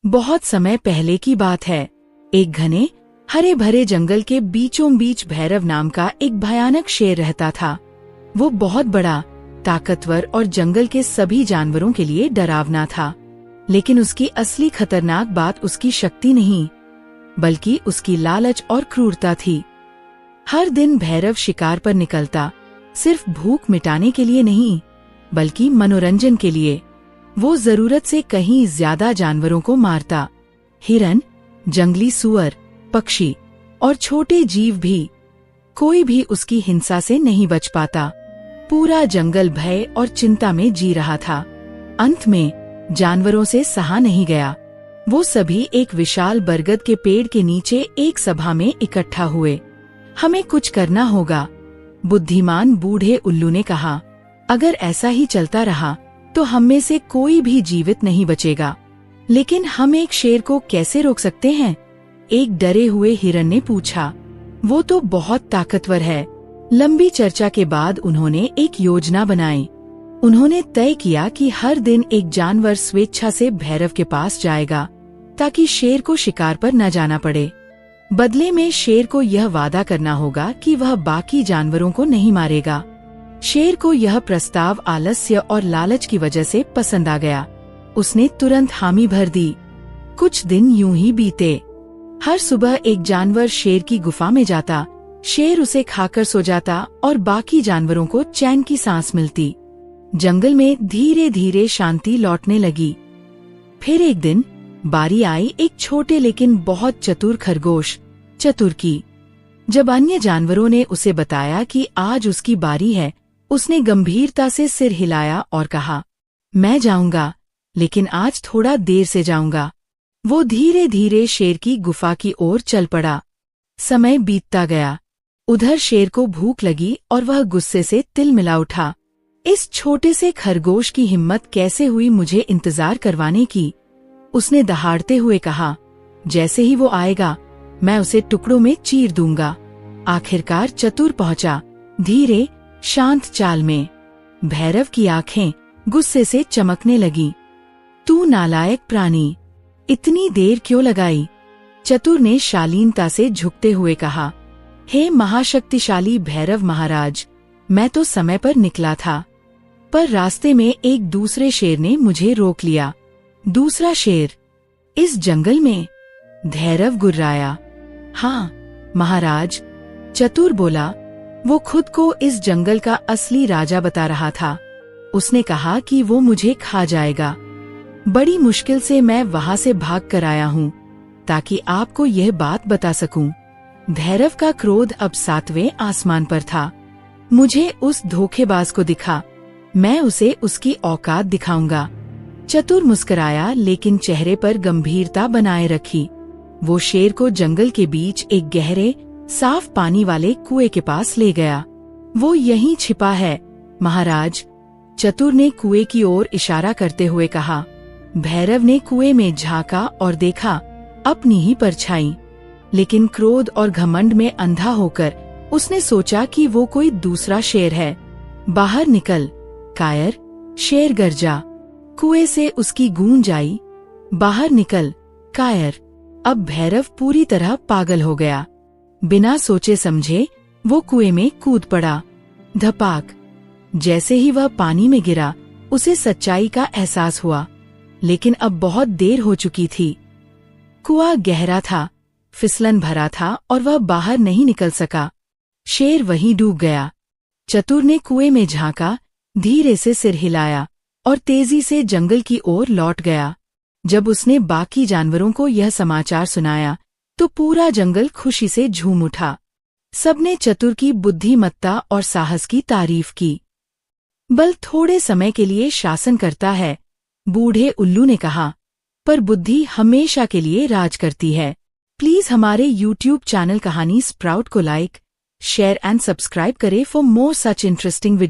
बहुत समय पहले की बात है। एक घने हरे भरे जंगल के बीचों बीच भैरव नाम का एक भयानक शेर रहता था। वो बहुत बड़ा, ताकतवर और जंगल के सभी जानवरों के लिए डरावना था। लेकिन उसकी असली खतरनाक बात उसकी शक्ति नहीं, बल्कि उसकी लालच और क्रूरता थी। हर दिन भैरव शिकार पर निकलता, सिर्फ भूख मिटाने के लिए नहीं, बल्कि मनोरंजन के लिए। वो जरूरत से कहीं ज्यादा जानवरों को मारता। हिरन, जंगली सुअर, पक्षी और छोटे जीव भी। कोई भी उसकी हिंसा से नहीं बच पाता। पूरा जंगल भय और चिंता में जी रहा था। अंत में जानवरों से सहा नहीं गया। वो सभी एक विशाल बरगद के पेड़ के नीचे एक सभा में इकट्ठा हुए। हमें कुछ करना होगा, बुद्धिमान बूढ़े उल्लू ने कहा। अगर ऐसा ही चलता रहा तो हम में से कोई भी जीवित नहीं बचेगा। लेकिन हम एक शेर को कैसे रोक सकते हैं? एक डरे हुए हिरन ने पूछा। वो तो बहुत ताकतवर है। लंबी चर्चा के बाद उन्होंने एक योजना बनाई। उन्होंने तय किया कि हर दिन एक जानवर स्वेच्छा से भैरव के पास जाएगा, ताकि शेर को शिकार पर न जाना पड़े। बदले में शेर को यह वादा करना होगा कि वह बाकी जानवरों को नहीं मारेगा। शेर को यह प्रस्ताव आलस्य और लालच की वजह से पसंद आ गया। उसने तुरंत हामी भर दी। कुछ दिन यूं ही बीते। हर सुबह एक जानवर शेर की गुफा में जाता, शेर उसे खाकर सो जाता और बाकी जानवरों को चैन की सांस मिलती। जंगल में धीरे धीरे शांति लौटने लगी। फिर एक दिन बारी आई एक छोटे लेकिन बहुत चतुर खरगोश, चतुर की। जब अन्य जानवरों ने उसे बताया कि आज उसकी बारी है, उसने गंभीरता से सिर हिलाया और कहा, मैं जाऊंगा, लेकिन आज थोड़ा देर से जाऊंगा। वो धीरे धीरे शेर की गुफा की ओर चल पड़ा। समय बीतता गया। उधर शेर को भूख लगी और वह गुस्से से तिलमिला उठा। इस छोटे से खरगोश की हिम्मत कैसे हुई मुझे इंतजार करवाने की? उसने दहाड़ते हुए कहा। जैसे ही वो आएगा, मैं उसे टुकड़ों में चीर दूंगा। आखिरकार चतुर पहुंचा, धीरे शांत चाल में। भैरव की आंखें गुस्से से चमकने लगी। तू नालायक प्राणी, इतनी देर क्यों लगाई? चतुर ने शालीनता से झुकते हुए कहा। हे महाशक्तिशाली भैरव महाराज, मैं तो समय पर निकला था, पर रास्ते में एक दूसरे शेर ने मुझे रोक लिया। दूसरा शेर? इस जंगल में? भैरव गुर्राया। हाँ महाराज, चतुर बोला। वो खुद को इस जंगल का असली राजा बता रहा था। उसने कहा कि वो मुझे खा जाएगा। बड़ी मुश्किल से मैं वहां से भाग कर आया हूँ, ताकि आपको यह बात बता सकूं। भैरव का क्रोध अब 7वें आसमान पर था। मुझे उस धोखेबाज को दिखा, मैं उसे उसकी औकात दिखाऊंगा। चतुर मुस्कुराया, लेकिन चेहरे पर गंभीरता बनाए रखी। वो शेर को जंगल के बीच एक गहरे साफ पानी वाले कुएं के पास ले गया। वो यहीं छिपा है महाराज, चतुर ने कुएं की ओर इशारा करते हुए कहा। भैरव ने कुएं में झांका और देखा अपनी ही परछाई। लेकिन क्रोध और घमंड में अंधा होकर उसने सोचा कि वो कोई दूसरा शेर है। बाहर निकल कायर, शेर गरजा। कुएं से उसकी गूंज आई, बाहर निकल कायर। अब भैरव पूरी तरह पागल हो गया। बिना सोचे समझे वो कुएं में कूद पड़ा। धपाक। जैसे ही वह पानी में गिरा, उसे सच्चाई का एहसास हुआ, लेकिन अब बहुत देर हो चुकी थी। कुआं गहरा था, फिसलन भरा था और वह बाहर नहीं निकल सका। शेर वहीं डूब गया। चतुर ने कुएं में झांका, धीरे से सिर हिलाया और तेजी से जंगल की ओर लौट गया। जब उसने बाकी जानवरों को यह समाचार सुनाया, तो पूरा जंगल खुशी से झूम उठा। सबने चतुर की बुद्धिमत्ता और साहस की तारीफ की। बल थोड़े समय के लिए शासन करता है, बूढ़े उल्लू ने कहा, पर बुद्धि हमेशा के लिए राज करती है। प्लीज हमारे YouTube चैनल कहानी स्प्राउट को लाइक, शेयर एंड सब्सक्राइब करें for more such interesting video.